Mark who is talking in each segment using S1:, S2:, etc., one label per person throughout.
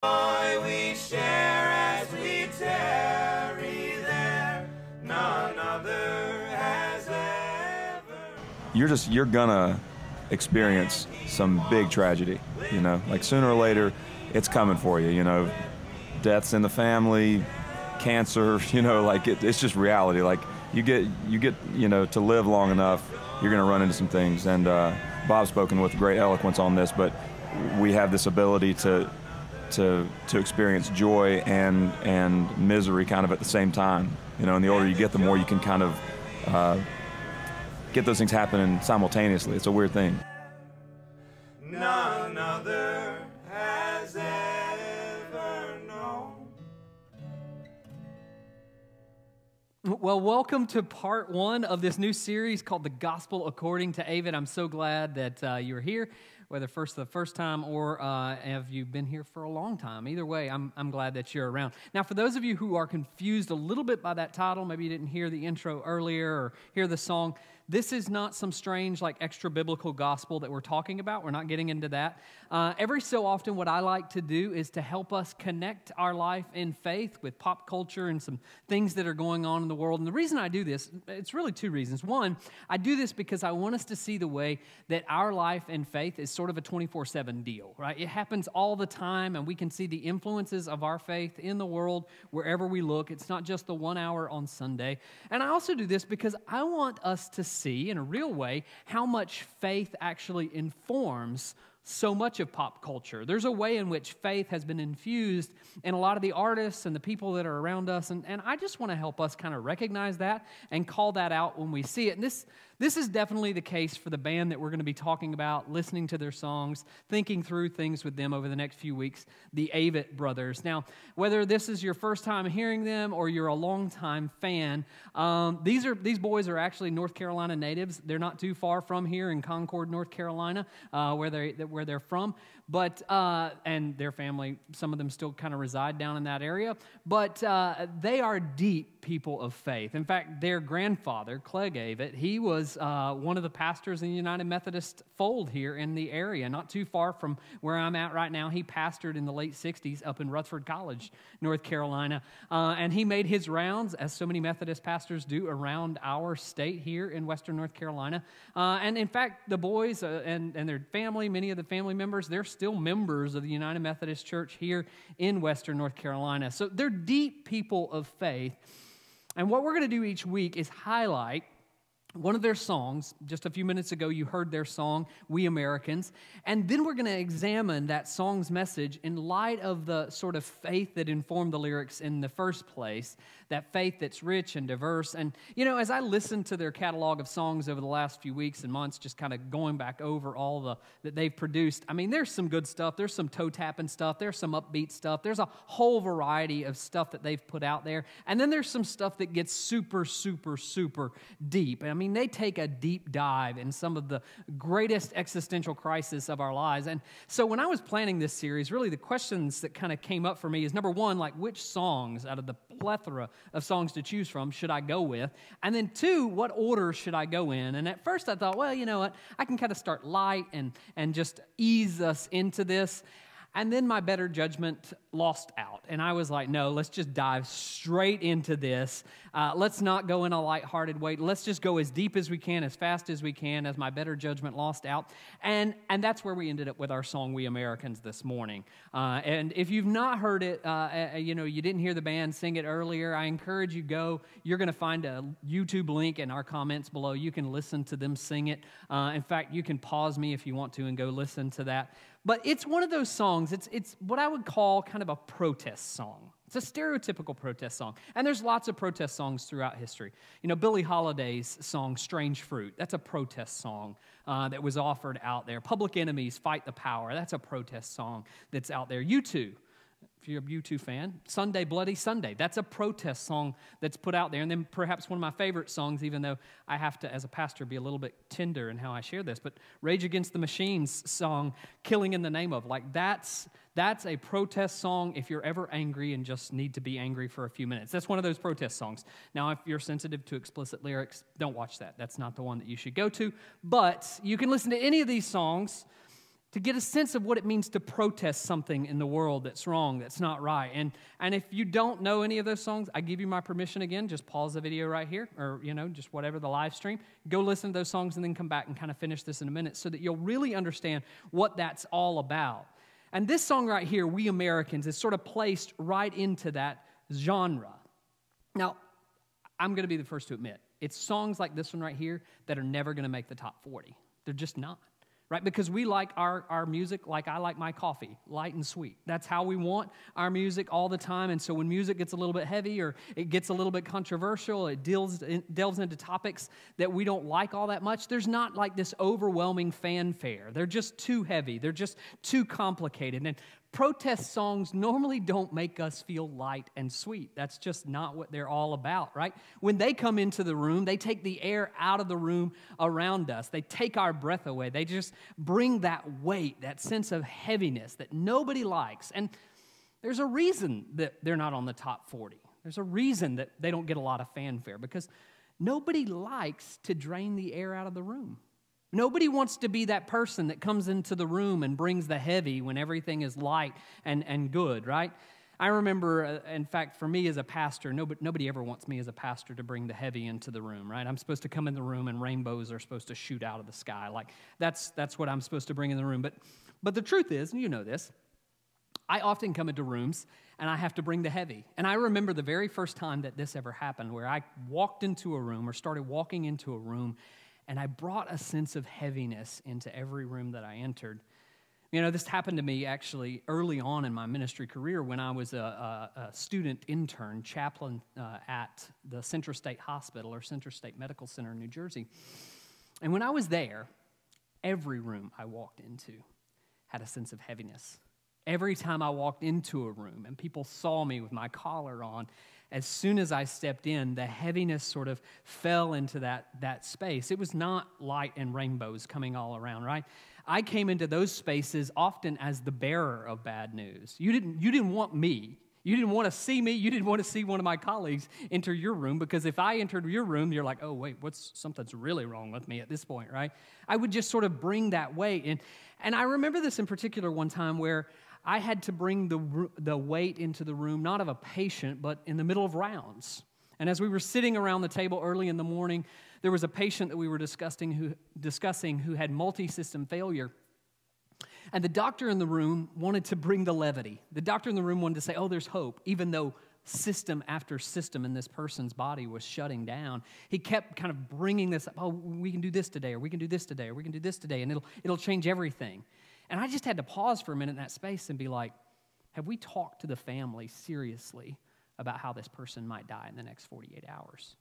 S1: Joy we share as we tarry there, none other has ever.
S2: You're gonna experience some big tragedy, you know, like sooner or later it's coming for you, you know, deaths in the family, cancer, you know, like it's just reality. Like you get, you know, to live long enough, you're gonna run into some things. And Bob's spoken with great eloquence on this, but we have this ability to experience joy and misery kind of at the same time, you know, and the older you get, the more you can kind of get those things happening simultaneously. It's a weird thing.
S1: None other has ever known.
S3: Well, welcome to part one of this new series called The Gospel According to Avett. I'm so glad that you're here, whether the first time or have you been here for a long time. Either way, I'm glad that you're around. Now, for those of you who are confused a little bit by that title, maybe you didn't hear the intro earlier or hear the song, this is not some strange, like, extra-biblical gospel that we're talking about. We're not getting into that. Every so often, what I like to do is to help us connect our life in faith with pop culture and some things that are going on in the world. And the reason I do this, it's really two reasons. One, I do this because I want us to see the way that our life in faith is sort of a 24/7 deal, right? It happens all the time, and we can see the influences of our faith in the world wherever we look. It's not just the 1 hour on Sunday. And I also do this because I want us to see in a real way how much faith actually informs so much of pop culture. There's a way in which faith has been infused in a lot of the artists and the people that are around us, and I just want to help us kind of recognize that and call that out when we see it. And this is definitely the case for the band that we're going to be talking about, listening to their songs, thinking through things with them over the next few weeks, the Avett Brothers. Now, whether this is your first time hearing them or you're a longtime fan, these boys are actually North Carolina natives. They're not too far from here in Concord, North Carolina, where they're from. But and their family, some of them still kind of reside down in that area. But they are deep people of faith. In fact, their grandfather, Clegg Avett, he was one of the pastors in the United Methodist fold here in the area, not too far from where I'm at right now. He pastored in the late 60s up in Rutherford College, North Carolina. And he made his rounds, as so many Methodist pastors do, around our state here in Western North Carolina. And in fact, the boys and their family, many of the family members, they're still members of the United Methodist Church here in Western North Carolina. So they're deep people of faith. And what we're going to do each week is highlight one of their songs. Just a few minutes ago, you heard their song, We Americans. And then we're going to examine that song's message in light of the sort of faith that informed the lyrics in the first place, that faith that's rich and diverse. And, you know, as I listened to their catalog of songs over the last few weeks and months, just kind of going back over all that they've produced, I mean, there's some good stuff. There's some toe-tapping stuff. There's some upbeat stuff. There's a whole variety of stuff that they've put out there. And then there's some stuff that gets super, super, super deep. I mean, they take a deep dive in some of the greatest existential crises of our lives. And so when I was planning this series, really the questions that kind of came up for me is, number one, like, which songs out of the plethora of songs to choose from should I go with? And then two, what order should I go in? And at first I thought, well, you know what, I can kind of start light and just ease us into this. And then my better judgment lost out. And I was like, no, let's just dive straight into this. Let's not go in a lighthearted way. Let's just go as deep as we can, as fast as we can, as my better judgment lost out. And that's where we ended up with our song, We Americans, this morning. And if you've not heard it, you know, you didn't hear the band sing it earlier, I encourage you go. You're going to find a YouTube link in our comments below. You can listen to them sing it. In fact, you can pause me if you want to and go listen to that. But it's one of those songs, it's what I would call kind of a protest song. It's a stereotypical protest song. And there's lots of protest songs throughout history. You know, Billie Holiday's song, Strange Fruit, that's a protest song that was offered out there. Public Enemy's Fight the Power, that's a protest song that's out there. U2, if you're a U2 fan, Sunday, Bloody Sunday, that's a protest song that's put out there. And then perhaps one of my favorite songs, even though I have to, as a pastor, be a little bit tender in how I share this, but Rage Against the Machine's song, Killing in the Name of, like that's a protest song if you're ever angry and just need to be angry for a few minutes. That's one of those protest songs. Now, if you're sensitive to explicit lyrics, don't watch that. That's not the one that you should go to. But you can listen to any of these songs to get a sense of what it means to protest something in the world that's wrong, that's not right. And if you don't know any of those songs, I give you my permission again. Just pause the video right here, or, just whatever the live stream. Go listen to those songs and then come back and kind of finish this in a minute so that you'll really understand what that's all about. And this song right here, We Americans, is sort of placed right into that genre. Now, I'm going to be the first to admit, it's songs like this one right here that are never going to make the top 40. They're just not. Right? Because we like our music like I like my coffee, light and sweet. That's how we want our music all the time. And so when music gets a little bit heavy or it gets a little bit controversial, it delves into topics that we don't like all that much, there's not like this overwhelming fanfare. They're just too heavy. They're just too complicated. And protest songs normally don't make us feel light and sweet. That's just not what they're all about, right? When they come into the room, they take the air out of the room around us. They take our breath away. They just bring that weight, that sense of heaviness that nobody likes. And there's a reason that they're not on the top 40. There's a reason that they don't get a lot of fanfare, because nobody likes to drain the air out of the room. Nobody wants to be that person that comes into the room and brings the heavy when everything is light and good, right? I remember, in fact, for me as a pastor, nobody ever wants me as a pastor to bring the heavy into the room, right? I'm supposed to come in the room and rainbows are supposed to shoot out of the sky. Like, that's what I'm supposed to bring in the room. But the truth is, and you know this, I often come into rooms and I have to bring the heavy. And I remember the very first time that this ever happened, where I walked into a room or started walking into a room, and I brought a sense of heaviness into every room that I entered. This happened to me actually early on in my ministry career when I was a student intern, chaplain at the Central State Hospital or Central State Medical Center in New Jersey. And when I was there, every room I walked into had a sense of heaviness. Every time I walked into a room and people saw me with my collar on, as soon as I stepped in, the heaviness sort of fell into that space. It was not light and rainbows coming all around, right? I came into those spaces often as the bearer of bad news. You didn't want me. You didn't want to see me. You didn't want to see one of my colleagues enter your room, because if I entered your room, you're like, oh, wait, something's really wrong with me at this point, right? I would just sort of bring that weight. And I remember this in particular one time where I had to bring the weight into the room, not of a patient, but in the middle of rounds. And as we were sitting around the table early in the morning, there was a patient that we were discussing who had multi-system failure. And the doctor in the room wanted to bring the levity. The doctor in the room wanted to say, oh, there's hope, even though system after system in this person's body was shutting down. He kept kind of bringing this up, oh, we can do this today, or we can do this today, or we can do this today, and it'll change everything. And I just had to pause for a minute in that space and be like, have we talked to the family seriously about how this person might die in the next 48 hours?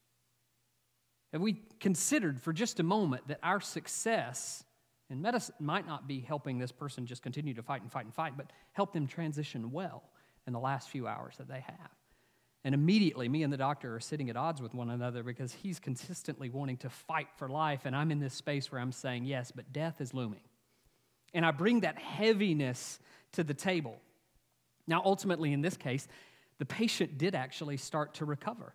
S3: Have we considered for just a moment that our success in medicine might not be helping this person just continue to fight and fight and fight, but help them transition well in the last few hours that they have? And immediately, me and the doctor are sitting at odds with one another, because he's consistently wanting to fight for life, and I'm in this space where I'm saying, yes, but death is looming. And I bring that heaviness to the table. Now, ultimately, in this case, the patient did actually start to recover.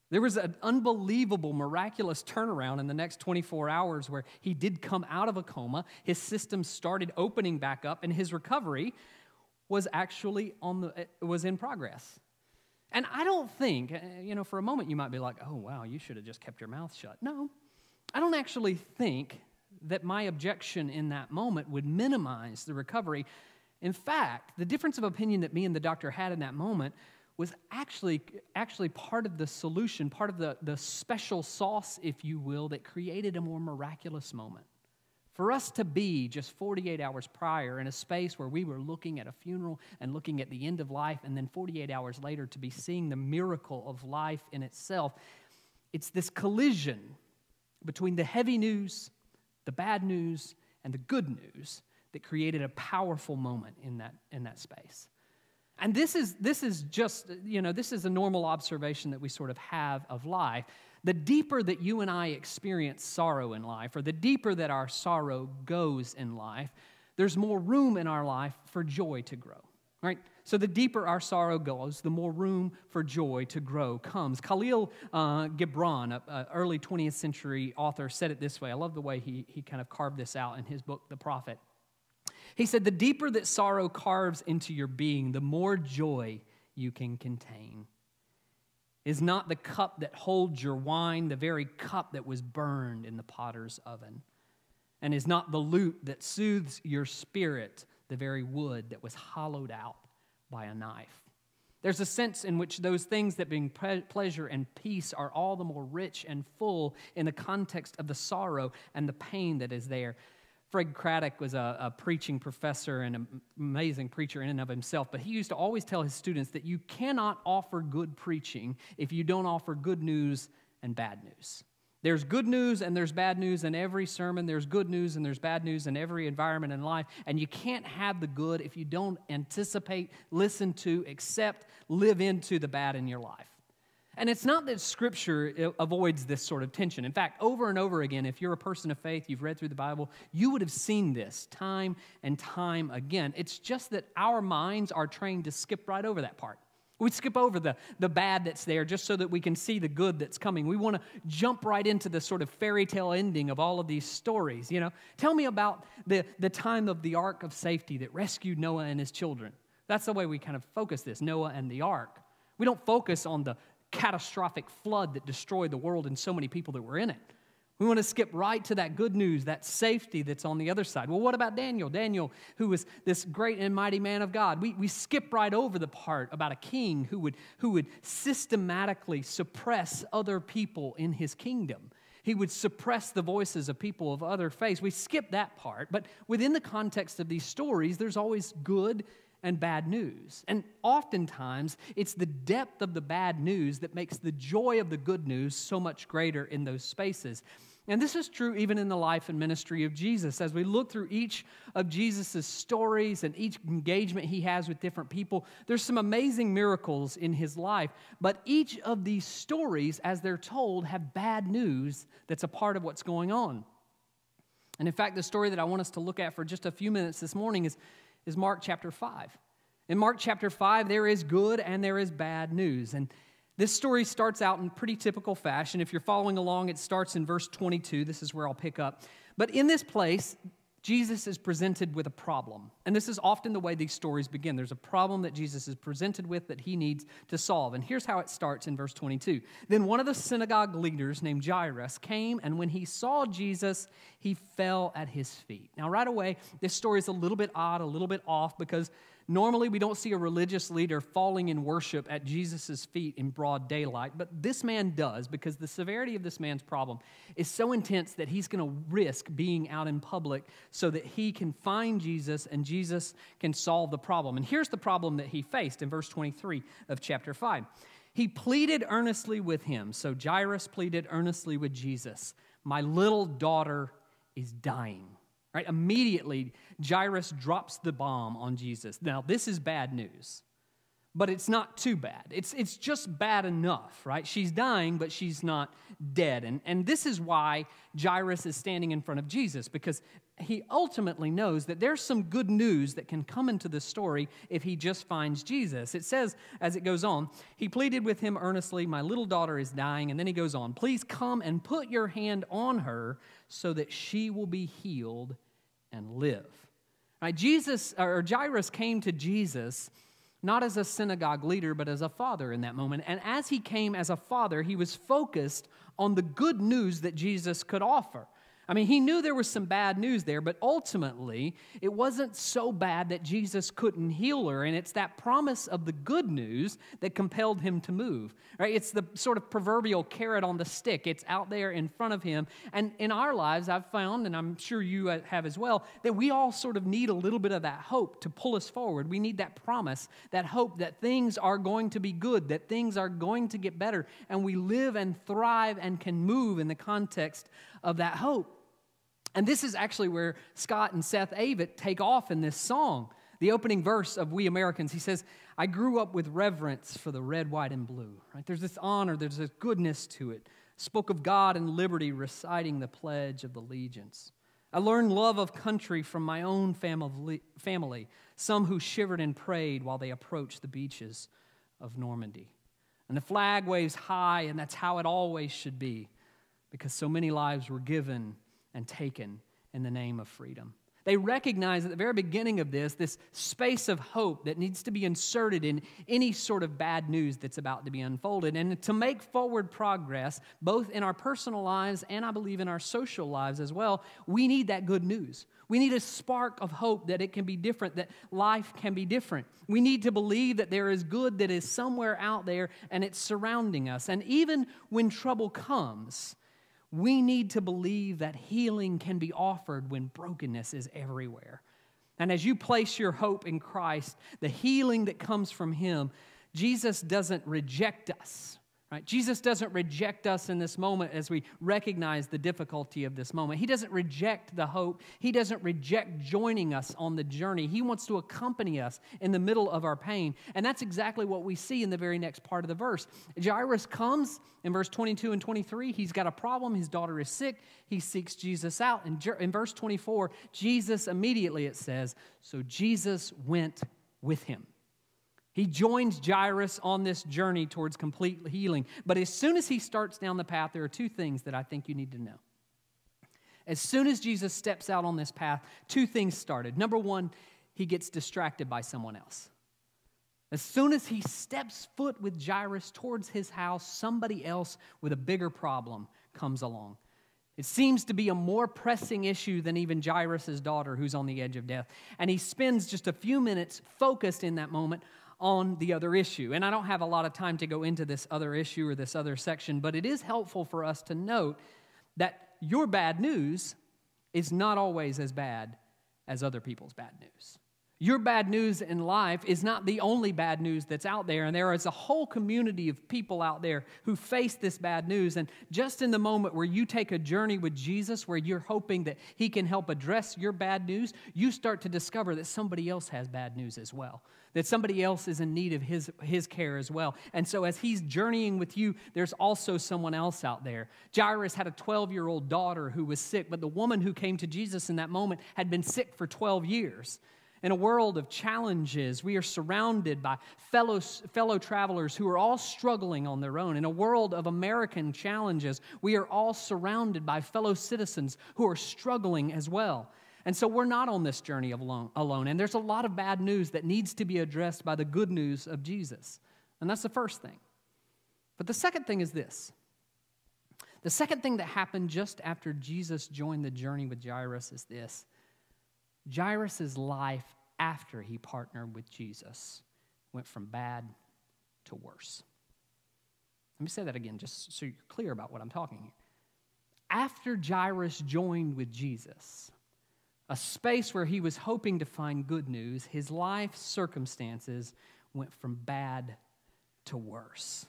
S3: There was an unbelievable, miraculous turnaround in the next 24 hours where he did come out of a coma, his system started opening back up, and his recovery was actually was in progress. And I don't think, for a moment you might be like, oh, wow, you should have just kept your mouth shut. No, I don't actually think that my objection in that moment would minimize the recovery. In fact, the difference of opinion that me and the doctor had in that moment was actually part of the solution, part of the special sauce, if you will, that created a more miraculous moment. For us to be just 48 hours prior in a space where we were looking at a funeral and looking at the end of life, and then 48 hours later to be seeing the miracle of life in itself, it's this collision between the heavy news, the bad news, and the good news that created a powerful moment in that space. And this is just, this is a normal observation that we sort of have of life. The deeper that you and I experience sorrow in life, or the deeper that our sorrow goes in life, there's more room in our life for joy to grow, right? So the deeper our sorrow goes, the more room for joy to grow comes. Kahlil Gibran, an early 20th century author, said it this way. I love the way he kind of carved this out in his book, The Prophet. He said, the deeper that sorrow carves into your being, the more joy you can contain. Is not the cup that holds your wine the very cup that was burned in the potter's oven? And is not the lute that soothes your spirit the very wood that was hollowed out by a knife? There's a sense in which those things that bring pleasure and peace are all the more rich and full in the context of the sorrow and the pain that is there. Fred Craddock was a preaching professor and an amazing preacher in and of himself, but he used to always tell his students that you cannot offer good preaching if you don't offer good news and bad news. There's good news and there's bad news in every sermon. There's good news and there's bad news in every environment in life, and you can't have the good if you don't anticipate, listen to, accept, live into the bad in your life. And it's not that Scripture avoids this sort of tension. In fact, over and over again, if you're a person of faith, you've read through the Bible, you would have seen this time and time again. It's just that our minds are trained to skip right over that part. We skip over the bad that's there just so that we can see the good that's coming. We want to jump right into the sort of fairy tale ending of all of these stories. You know, tell me about the time of the ark of safety that rescued Noah and his children. That's the way we kind of focus this, Noah and the ark. We don't focus on the catastrophic flood that destroyed the world and so many people that were in it. We want to skip right to that good news, that safety that's on the other side. Well, what about Daniel? Daniel, who was this great and mighty man of God. We skip right over the part about a king who would systematically suppress other people in his kingdom. He would suppress the voices of people of other faiths. We skip that part, but within the context of these stories, there's always good and bad news. And oftentimes, it's the depth of the bad news that makes the joy of the good news so much greater in those spaces. And this is true even in the life and ministry of Jesus. As we look through each of Jesus' stories and each engagement he has with different people, there's some amazing miracles in his life. But each of these stories, as they're told, have bad news that's a part of what's going on. And in fact, the story that I want us to look at for just a few minutes this morning is Mark chapter 5. In Mark chapter 5, there is good and there is bad news. And this story starts out in pretty typical fashion. If you're following along, it starts in verse 22. This is where I'll pick up. But in this place, Jesus is presented with a problem. And this is often the way these stories begin. There's a problem that Jesus is presented with that he needs to solve. And here's how it starts in verse 22. Then one of the synagogue leaders named Jairus came, and when he saw Jesus, he fell at his feet. Now, right away, this story is a little bit odd, a little bit off, because normally we don't see a religious leader falling in worship at Jesus' feet in broad daylight, but this man does, because the severity of this man's problem is so intense that he's going to risk being out in public so that he can find Jesus and Jesus can solve the problem. And here's the problem that he faced in verse 23 of chapter 5. He pleaded earnestly with him. So Jairus pleaded earnestly with Jesus. My little daughter is dying. Right? Immediately, Jairus drops the bomb on Jesus. Now, this is bad news, but it's not too bad. It's just bad enough, right? She's dying, but she's not dead. And this is why Jairus is standing in front of Jesus, because he ultimately knows that there's some good news that can come into the story if he just finds Jesus. It says, as it goes on, he pleaded with him earnestly, my little daughter is dying. And then he goes on, please come and put your hand on her so that she will be healed and live. Right, Jairus came to Jesus not as a synagogue leader, but as a father in that moment. And as he came as a father, he was focused on the good news that Jesus could offer. I mean, he knew there was some bad news there, but ultimately, it wasn't so bad that Jesus couldn't heal her, and it's that promise of the good news that compelled him to move, right? It's the sort of proverbial carrot on the stick. It's out there in front of him, and in our lives, I've found, and I'm sure you have as well, that we all sort of need a little bit of that hope to pull us forward. We need that promise, that hope that things are going to be good, that things are going to get better, and we live and thrive and can move in the context of that hope. And this is actually where Scott and Seth Avett take off in this song. The opening verse of We Americans, he says, I grew up with reverence for the red, white, and blue. Right? There's this honor, there's this goodness to it. Spoke of God and liberty, reciting the Pledge of Allegiance. I learned love of country from my own family, some who shivered and prayed while they approached the beaches of Normandy. And the flag waves high, and that's how it always should be, because so many lives were given and taken in the name of freedom. They recognize at the very beginning of this space of hope that needs to be inserted in any sort of bad news that's about to be unfolded. And to make forward progress, both in our personal lives and I believe in our social lives as well, we need that good news. We need a spark of hope that it can be different, that life can be different. We need to believe that there is good that is somewhere out there and it's surrounding us. And even when trouble comes, we need to believe that healing can be offered when brokenness is everywhere. And as you place your hope in Christ, the healing that comes from Him, Jesus doesn't reject us. Right? Jesus doesn't reject us in this moment as we recognize the difficulty of this moment. He doesn't reject the hope. He doesn't reject joining us on the journey. He wants to accompany us in the middle of our pain. And that's exactly what we see in the very next part of the verse. Jairus comes in verse 22 and 23. He's got a problem. His daughter is sick. He seeks Jesus out. In verse 24, Jesus immediately, it says, so Jesus went with him. He joins Jairus on this journey towards complete healing. But as soon as he starts down the path, there are two things that I think you need to know. As soon as Jesus steps out on this path, two things started. Number one, he gets distracted by someone else. As soon as he steps foot with Jairus towards his house, somebody else with a bigger problem comes along. It seems to be a more pressing issue than even Jairus' daughter who's on the edge of death. And he spends just a few minutes focused in that moment on the other issue. And I don't have a lot of time to go into this other issue or this other section, but it is helpful for us to note that your bad news is not always as bad as other people's bad news. Your bad news in life is not the only bad news that's out there, and there is a whole community of people out there who face this bad news. And just in the moment where you take a journey with Jesus, where you're hoping that He can help address your bad news, you start to discover that somebody else has bad news as well, that somebody else is in need of his care as well. And so as He's journeying with you, there's also someone else out there. Jairus had a 12-year-old daughter who was sick, but the woman who came to Jesus in that moment had been sick for 12 years. In a world of challenges, we are surrounded by fellow travelers who are all struggling on their own. In a world of American challenges, we are all surrounded by fellow citizens who are struggling as well. And so we're not on this journey alone. And there's a lot of bad news that needs to be addressed by the good news of Jesus. And that's the first thing. But the second thing is this. The second thing that happened just after Jesus joined the journey with Jairus is this. Jairus' life after he partnered with Jesus went from bad to worse. Let me say that again just so you're clear about what I'm talking here. After Jairus joined with Jesus, a space where he was hoping to find good news, his life circumstances went from bad to worse.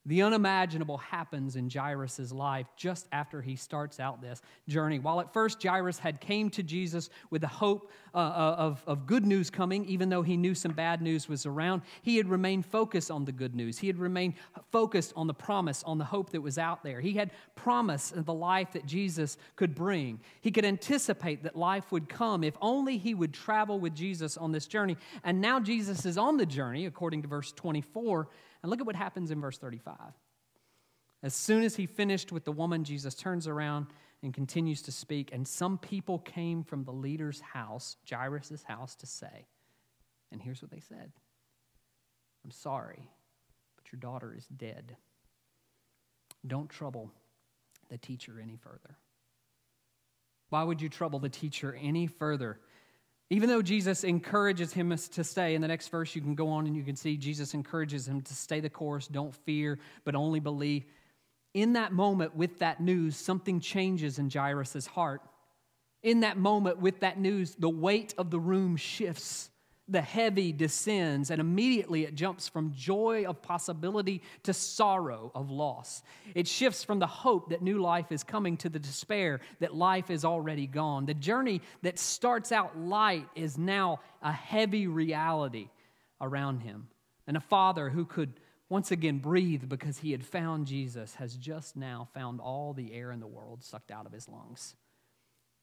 S3: The unimaginable happens in Jairus' life just after he starts out this journey. While at first Jairus had came to Jesus with the hope of good news coming, even though he knew some bad news was around, he had remained focused on the good news. He had remained focused on the promise, on the hope that was out there. He had promise of the life that Jesus could bring. He could anticipate that life would come if only he would travel with Jesus on this journey. And now Jesus is on the journey, according to verse 24. And look at what happens in verse 35. As soon as he finished with the woman, Jesus turns around and continues to speak. And some people came from the leader's house, Jairus' house, to say, and here's what they said. I'm sorry, but your daughter is dead. Don't trouble the teacher any further. Why would you trouble the teacher any further? Even though Jesus encourages him to stay, in the next verse you can go on and you can see Jesus encourages him to stay the course, don't fear, but only believe. In that moment with that news, something changes in Jairus' heart. In that moment with that news, the weight of the room shifts. The heavy descends, and immediately it jumps from joy of possibility to sorrow of loss. It shifts from the hope that new life is coming to the despair that life is already gone. The journey that starts out light is now a heavy reality around him. And a father who could once again breathe because he had found Jesus has just now found all the air in the world sucked out of his lungs.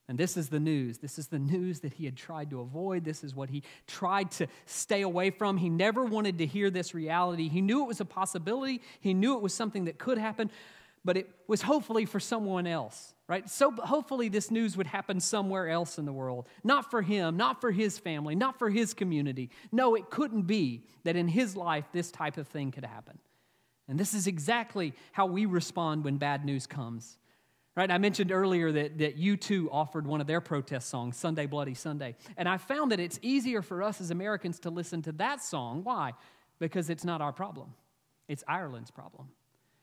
S3: And this is the news. This is the news that he had tried to avoid. This is what he tried to stay away from. He never wanted to hear this reality. He knew it was a possibility. He knew it was something that could happen. but it was hopefully for someone else, right? So hopefully this news would happen somewhere else in the world. Not for him, not for his family, not for his community. No, it couldn't be that in his life this type of thing could happen. And this is exactly how we respond when bad news comes. Right? I mentioned earlier that U2 offered one of their protest songs, Sunday Bloody Sunday. And I found that it's easier for us as Americans to listen to that song. Why? Because it's not our problem. It's Ireland's problem.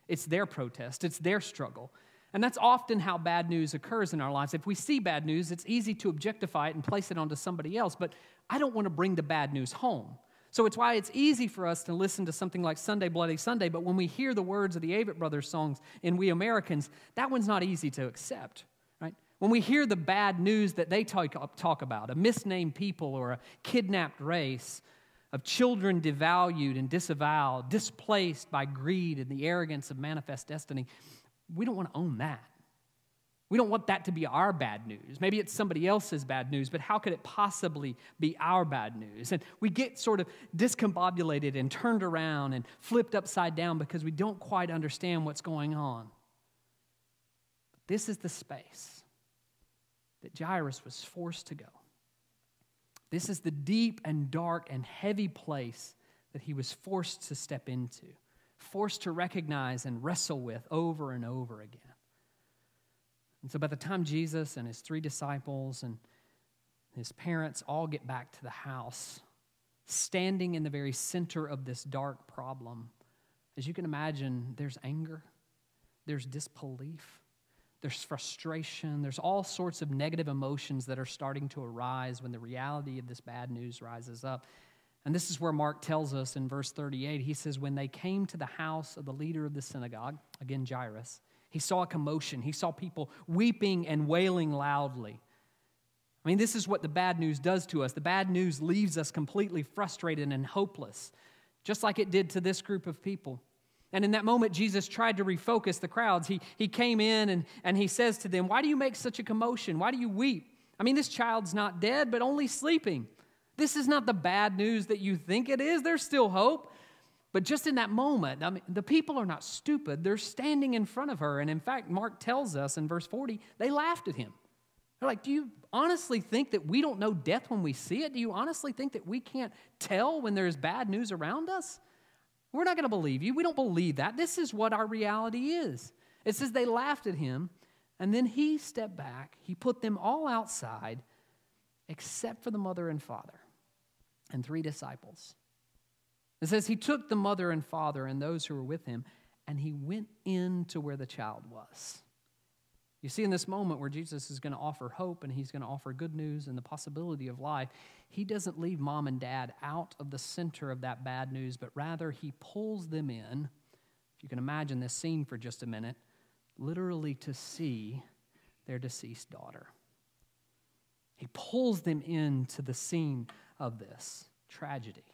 S3: It's their protest. It's their struggle. And that's often how bad news occurs in our lives. If we see bad news, it's easy to objectify it and place it onto somebody else. But I don't want to bring the bad news home. So it's why it's easy for us to listen to something like Sunday Bloody Sunday, but when we hear the words of the Avett Brothers songs in We Americans, that one's not easy to accept, right? When we hear the bad news that they talk about, a misnamed people or a kidnapped race, of children devalued and disavowed, displaced by greed and the arrogance of manifest destiny, we don't want to own that. We don't want that to be our bad news. Maybe it's somebody else's bad news, but how could it possibly be our bad news? And we get sort of discombobulated and turned around and flipped upside down because we don't quite understand what's going on. This is the space that Jairus was forced to go. This is the deep and dark and heavy place that he was forced to step into, forced to recognize and wrestle with over and over again. And so by the time Jesus and his 3 disciples and his parents all get back to the house, standing in the very center of this dark problem, as you can imagine, there's anger, there's disbelief, there's frustration, there's all sorts of negative emotions that are starting to arise when the reality of this bad news rises up. And this is where Mark tells us in verse 38, he says, when they came to the house of the leader of the synagogue, again Jairus, he saw a commotion. He saw people weeping and wailing loudly. I mean, this is what the bad news does to us. The bad news leaves us completely frustrated and hopeless, just like it did to this group of people. And in that moment, Jesus tried to refocus the crowds. He came in and he says to them, why do you make such a commotion? Why do you weep? I mean, this child's not dead, but only sleeping. This is not the bad news that you think it is. There's still hope. But just in that moment, I mean, the people are not stupid. They're standing in front of her. And in fact, Mark tells us in verse 40, they laughed at him. They're like, do you honestly think that we don't know death when we see it? Do you honestly think that we can't tell when there's bad news around us? We're not going to believe you. We don't believe that. This is what our reality is. It says they laughed at him, and then he stepped back. He put them all outside except for the mother and father and 3 disciples. It says he took the mother and father and those who were with him, and he went into where the child was. You see, in this moment where Jesus is going to offer hope and he's going to offer good news and the possibility of life, he doesn't leave mom and dad out of the center of that bad news, but rather he pulls them in, if you can imagine this scene for just a minute, literally to see their deceased daughter. He pulls them into the scene of this tragedy.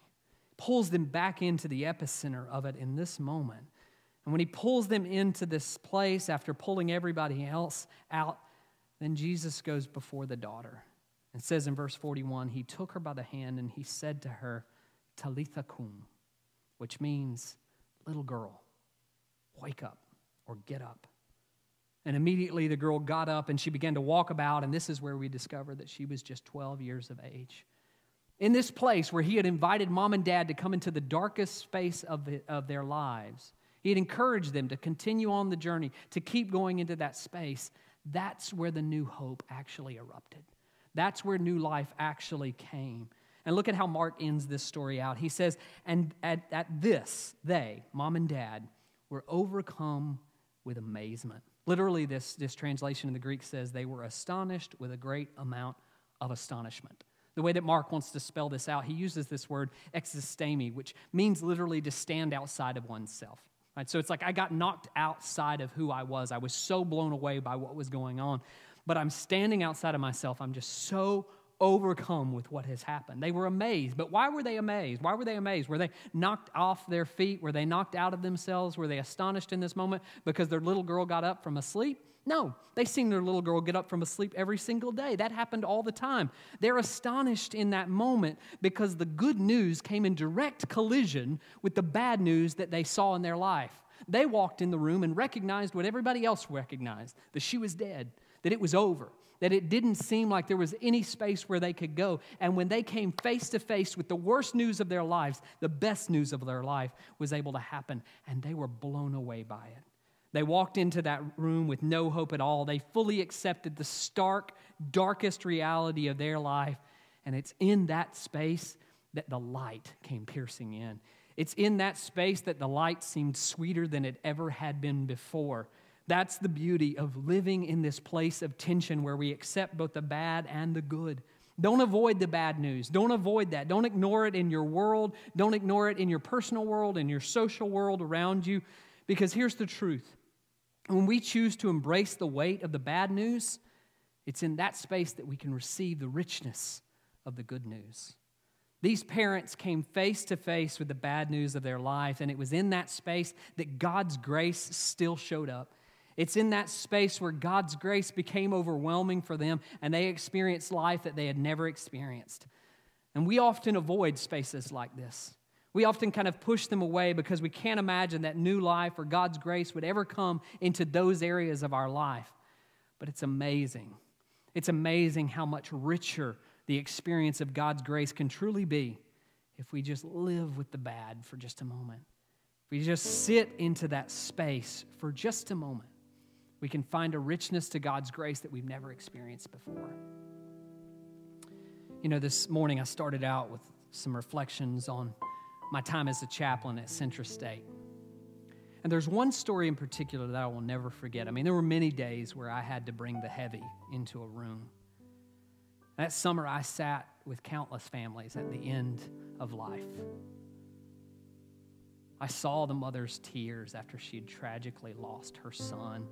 S3: Pulls them back into the epicenter of it in this moment. And when he pulls them into this place after pulling everybody else out, then Jesus goes before the daughter. It says in verse 41, he took her by the hand and he said to her, Talitha cum, which means, little girl, wake up or get up. And immediately the girl got up and she began to walk about, and this is where we discover that she was just 12 years of age. In this place where he had invited mom and dad to come into the darkest space of their lives, he had encouraged them to continue on the journey, to keep going into that space. That's where the new hope actually erupted. That's where new life actually came. And look at how Mark ends this story out. He says, and at this, they, mom and dad, were overcome with amazement. Literally, this translation in the Greek says they were astonished with a great amount of astonishment. The way that Mark wants to spell this out, he uses this word existemi, which means literally to stand outside of oneself. Right? So it's like I got knocked outside of who I was. I was so blown away by what was going on. But I'm standing outside of myself. I'm just so overcome with what has happened. They were amazed. But why were they amazed? Why were they amazed? Were they knocked off their feet? Were they knocked out of themselves? Were they astonished in this moment because their little girl got up from asleep? No, they've seen their little girl get up from asleep every single day. That happened all the time. They're astonished in that moment because the good news came in direct collision with the bad news that they saw in their life. They walked in the room and recognized what everybody else recognized, that she was dead, that it was over, that it didn't seem like there was any space where they could go. And when they came face to face with the worst news of their lives, the best news of their life was able to happen, and they were blown away by it. They walked into that room with no hope at all. They fully accepted the stark, darkest reality of their life, and it's in that space that the light came piercing in. It's in that space that the light seemed sweeter than it ever had been before. That's the beauty of living in this place of tension where we accept both the bad and the good. Don't avoid the bad news. Don't avoid that. Don't ignore it in your world. Don't ignore it in your personal world, in your social world around you. Because here's the truth. When we choose to embrace the weight of the bad news, it's in that space that we can receive the richness of the good news. These parents came face to face with the bad news of their life, and it was in that space that God's grace still showed up. It's in that space where God's grace became overwhelming for them, and they experienced life that they had never experienced. And we often avoid spaces like this. We often kind of push them away because we can't imagine that new life or God's grace would ever come into those areas of our life. But it's amazing. It's amazing how much richer the experience of God's grace can truly be if we just live with the bad for just a moment. If we just sit into that space for just a moment, we can find a richness to God's grace that we've never experienced before. You know, this morning I started out with some reflections on my time as a chaplain at Central State. And there's one story in particular that I will never forget. I mean, there were many days where I had to bring the heavy into a room. That summer, I sat with countless families at the end of life. I saw the mother's tears after she had tragically lost her son.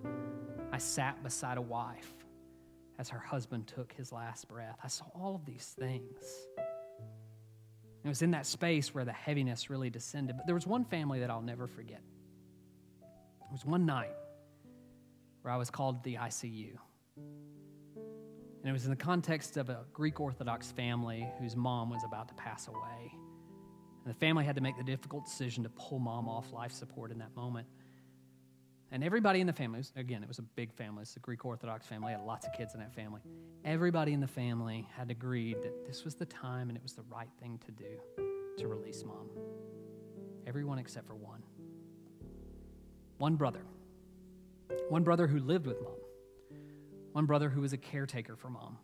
S3: I sat beside a wife as her husband took his last breath. I saw all of these things. It was in that space where the heaviness really descended. But there was one family that I'll never forget. It was one night where I was called to the ICU. And it was in the context of a Greek Orthodox family whose mom was about to pass away. And the family had to make the difficult decision to pull mom off life support in that moment. And everybody in the family, again, it was a big family. It's a Greek Orthodox family. Had lots of kids in that family. Everybody in the family had agreed that this was the time and it was the right thing to do to release mom. Everyone except for one. One brother who lived with mom. One brother who was a caretaker for mom.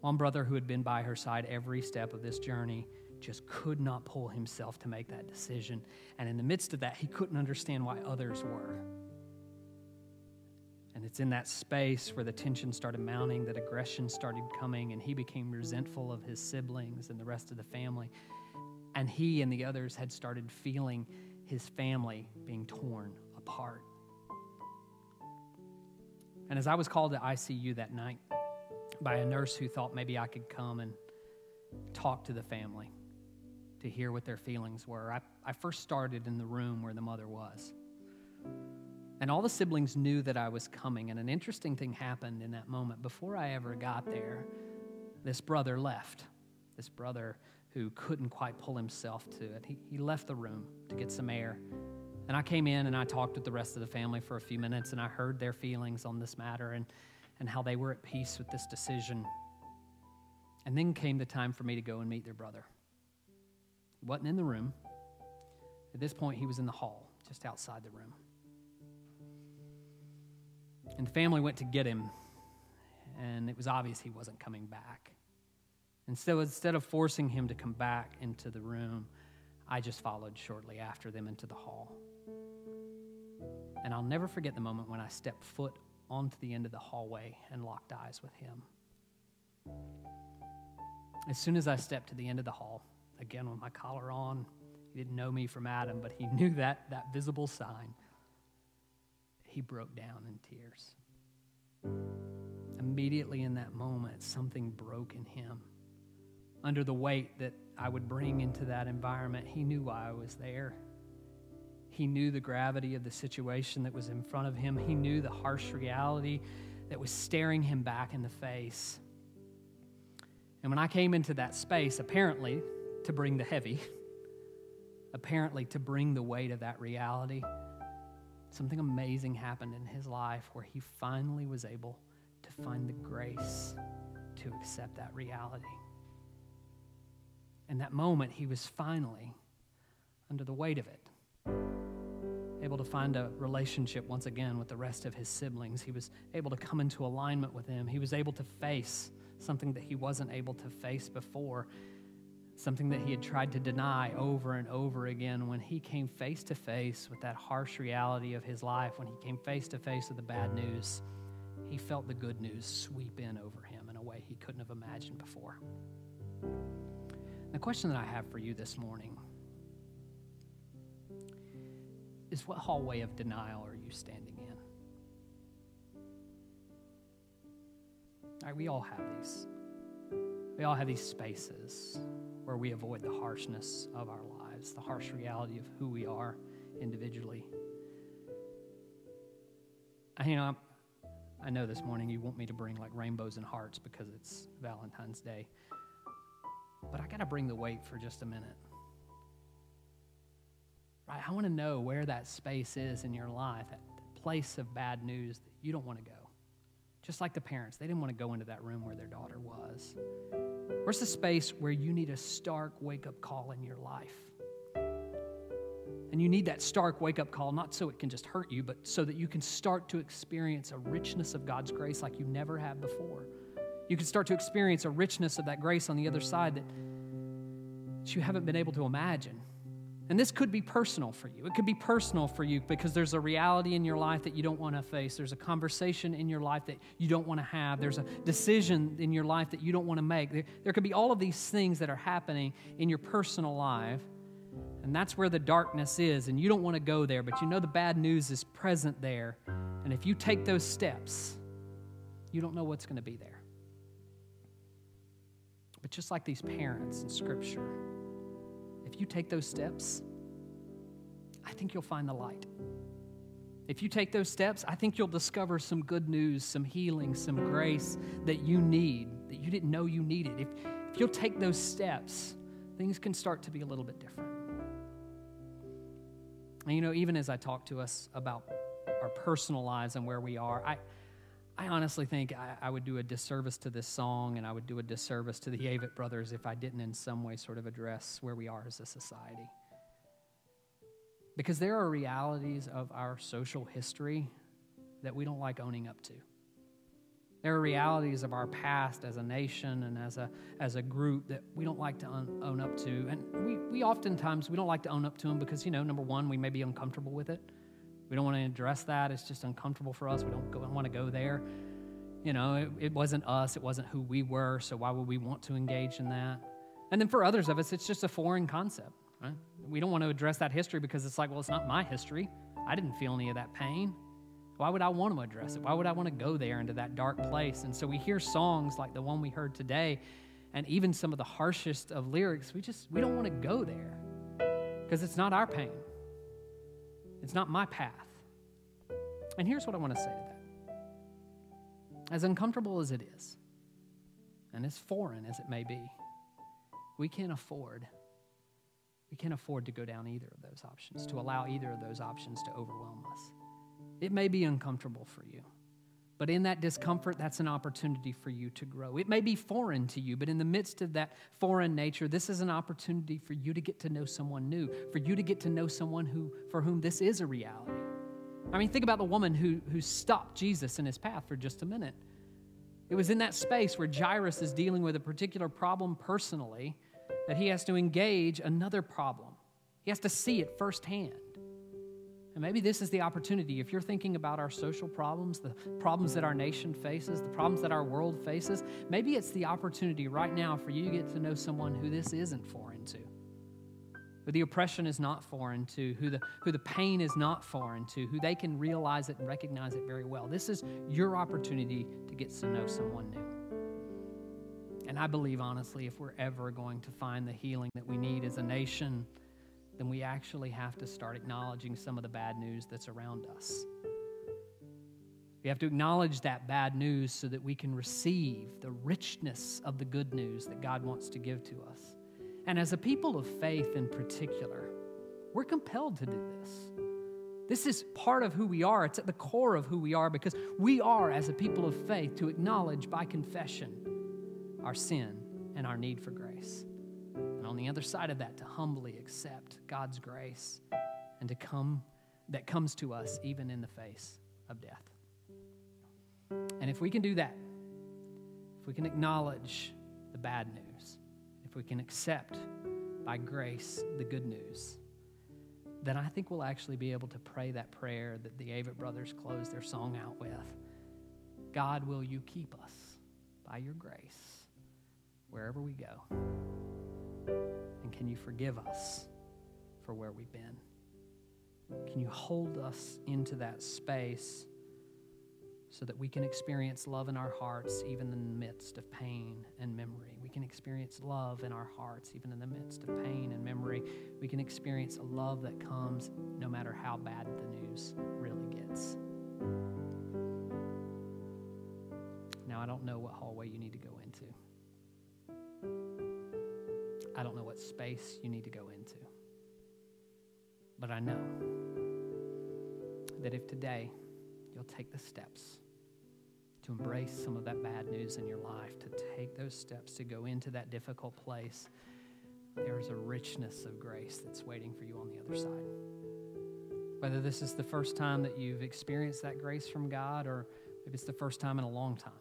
S3: One brother who had been by her side every step of this journey just could not pull himself to make that decision. And in the midst of that, he couldn't understand why others were. And it's in that space where the tension started mounting, that aggression started coming, and he became resentful of his siblings and the rest of the family. And he and the others had started feeling his family being torn apart. And as I was called to ICU that night by a nurse who thought maybe I could come and talk to the family to hear what their feelings were, I first started in the room where the mother was. And all the siblings knew that I was coming, and an interesting thing happened in that moment. Before I ever got there, this brother left. This brother who couldn't quite pull himself to it. He left the room to get some air. And I came in and I talked with the rest of the family for a few minutes, and I heard their feelings on this matter and how they were at peace with this decision. And then came the time for me to go and meet their brother. He wasn't in the room. At this point, he was in the hall, just outside the room. And the family went to get him, and it was obvious he wasn't coming back. And so instead of forcing him to come back into the room, I just followed shortly after them into the hall. And I'll never forget the moment when I stepped foot onto the end of the hallway and locked eyes with him. As soon as I stepped to the end of the hall, again with my collar on, he didn't know me from Adam, but he knew that visible sign. He broke down in tears. Immediately in that moment, something broke in him. Under the weight that I would bring into that environment, he knew why I was there. He knew the gravity of the situation that was in front of him. He knew the harsh reality that was staring him back in the face. And when I came into that space, apparently to bring the heavy, apparently to bring the weight of that reality, something amazing happened in his life where he finally was able to find the grace to accept that reality. In that moment, he was finally, under the weight of it, able to find a relationship once again with the rest of his siblings. He was able to come into alignment with them. He was able to face something that he wasn't able to face before, something that he had tried to deny over and over again. When he came face to face with that harsh reality of his life, when he came face to face with the bad news, he felt the good news sweep in over him in a way he couldn't have imagined before. The question that I have for you this morning is, what hallway of denial are you standing in? All right, we all have these. We all have these spaces where we avoid the harshness of our lives, the harsh reality of who we are individually. I know this morning you want me to bring like rainbows and hearts because it's Valentine's Day, but I got to bring the weight for just a minute. Right? I want to know where that space is in your life, that place of bad news that you don't want to go. Just like the parents, they didn't want to go into that room where their daughter was. Where's the space where you need a stark wake-up call in your life? And you need that stark wake-up call, not so it can just hurt you, but so that you can start to experience a richness of God's grace like you never have before. You can start to experience a richness of that grace on the other side that you haven't been able to imagine. And this could be personal for you. It could be personal for you because there's a reality in your life that you don't want to face. There's a conversation in your life that you don't want to have. There's a decision in your life that you don't want to make. There could be all of these things that are happening in your personal life, and that's where the darkness is, and you don't want to go there, but you know the bad news is present there. And if you take those steps, you don't know what's going to be there. But just like these parents in Scripture, if you take those steps, I think you'll find the light. If you take those steps, I think you'll discover some good news, some healing, some grace that you need, that you didn't know you needed. If you'll take those steps, things can start to be a little bit different. And even as I talk to us about our personal lives and where we are, I honestly think I would do a disservice to this song, and I would do a disservice to the Avett Brothers if I didn't in some way sort of address where we are as a society. Because there are realities of our social history that we don't like owning up to. There are realities of our past as a nation and as a group that we don't like to own up to. And we oftentimes, we don't like to own up to them because, number one, we may be uncomfortable with it. We don't want to address that. It's just uncomfortable for us. We don't want to go there. It wasn't us. It wasn't who we were, so why would we want to engage in that? And then for others of us, it's just a foreign concept, right? We don't want to address that history because it's like, well, it's not my history. I didn't feel any of that pain. Why would I want to address it? Why would I want to go there into that dark place? And so we hear songs like the one we heard today, and even some of the harshest of lyrics, we don't want to go there because it's not our pain. It's not my path. And here's what I want to say to that. As uncomfortable as it is, and as foreign as it may be, we can't afford to go down either of those options, to allow either of those options to overwhelm us. It may be uncomfortable for you, but in that discomfort, that's an opportunity for you to grow. It may be foreign to you, but in the midst of that foreign nature, this is an opportunity for you to get to know someone new, for you to get to know someone for whom this is a reality. I mean, think about the woman who stopped Jesus in his path for just a minute. It was in that space where Jairus is dealing with a particular problem personally that he has to engage another problem. He has to see it firsthand. And maybe this is the opportunity. If you're thinking about our social problems, the problems that our nation faces, the problems that our world faces, maybe it's the opportunity right now for you to get to know someone who this isn't foreign to, who the oppression is not foreign to, who the pain is not foreign to, who they can realize it and recognize it very well. This is your opportunity to get to know someone new. And I believe, honestly, if we're ever going to find the healing that we need as a nation, then we actually have to start acknowledging some of the bad news that's around us. We have to acknowledge that bad news so that we can receive the richness of the good news that God wants to give to us. And as a people of faith in particular, we're compelled to do this. This is part of who we are. It's at the core of who we are because we are, as a people of faith, to acknowledge by confession our sin and our need for grace. And on the other side of that, to humbly accept God's grace and that comes to us even in the face of death. And if we can do that, if we can acknowledge the bad news, if we can accept by grace the good news, then I think we'll actually be able to pray that prayer that the Avett Brothers closed their song out with. God, will you keep us by your grace wherever we go? And can you forgive us for where we've been? Can you hold us into that space so that we can experience love in our hearts even in the midst of pain and memory? We can experience love in our hearts even in the midst of pain and memory. We can experience a love that comes no matter how bad the news really gets. Now, I don't know what hallway you need to go into. I don't know what space you need to go into. But I know that if today you'll take the steps to embrace some of that bad news in your life, to take those steps to go into that difficult place, there is a richness of grace that's waiting for you on the other side. Whether this is the first time that you've experienced that grace from God, or maybe it's the first time in a long time,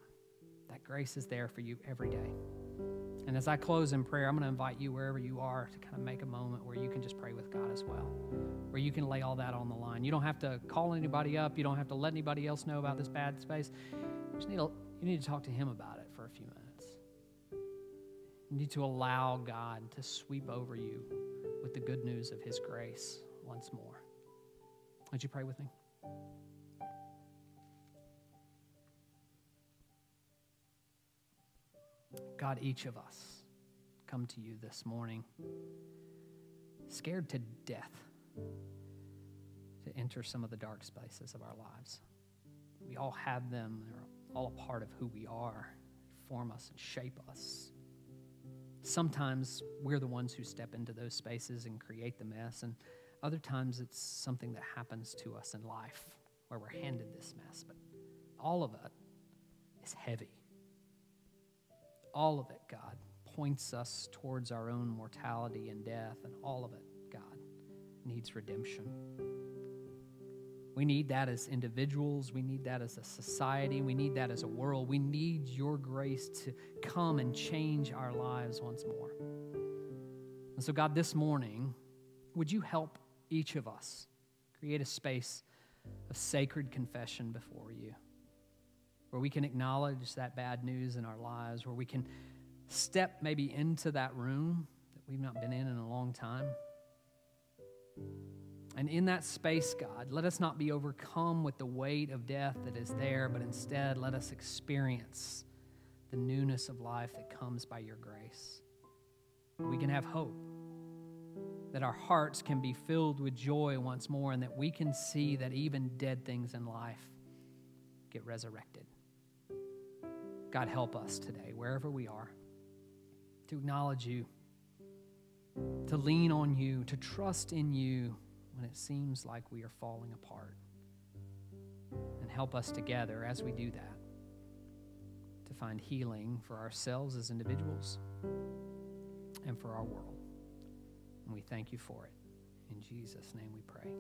S3: that grace is there for you every day. And as I close in prayer, I'm going to invite you wherever you are to kind of make a moment where you can just pray with God as well, where you can lay all that on the line. You don't have to call anybody up. You don't have to let anybody else know about this bad space. You need to talk to Him about it for a few minutes. You need to allow God to sweep over you with the good news of His grace once more. Would you pray with me? God, each of us come to you this morning scared to death to enter some of the dark spaces of our lives. We all have them. They're all a part of who we are. They form us and shape us. Sometimes we're the ones who step into those spaces and create the mess, and other times it's something that happens to us in life where we're handed this mess. But all of it is heavy. All of it, God, points us towards our own mortality and death, and all of it, God, needs redemption. We need that as individuals. We need that as a society. We need that as a world. We need your grace to come and change our lives once more. And so, God, this morning, would you help each of us create a space of sacred confession before you, where we can acknowledge that bad news in our lives, where we can step maybe into that room that we've not been in a long time. And in that space, God, let us not be overcome with the weight of death that is there, but instead let us experience the newness of life that comes by your grace. We can have hope, that our hearts can be filled with joy once more, and that we can see that even dead things in life get resurrected. God, help us today, wherever we are, to acknowledge you, to lean on you, to trust in you when it seems like we are falling apart. And help us together as we do that to find healing for ourselves as individuals and for our world. And we thank you for it. In Jesus' name we pray.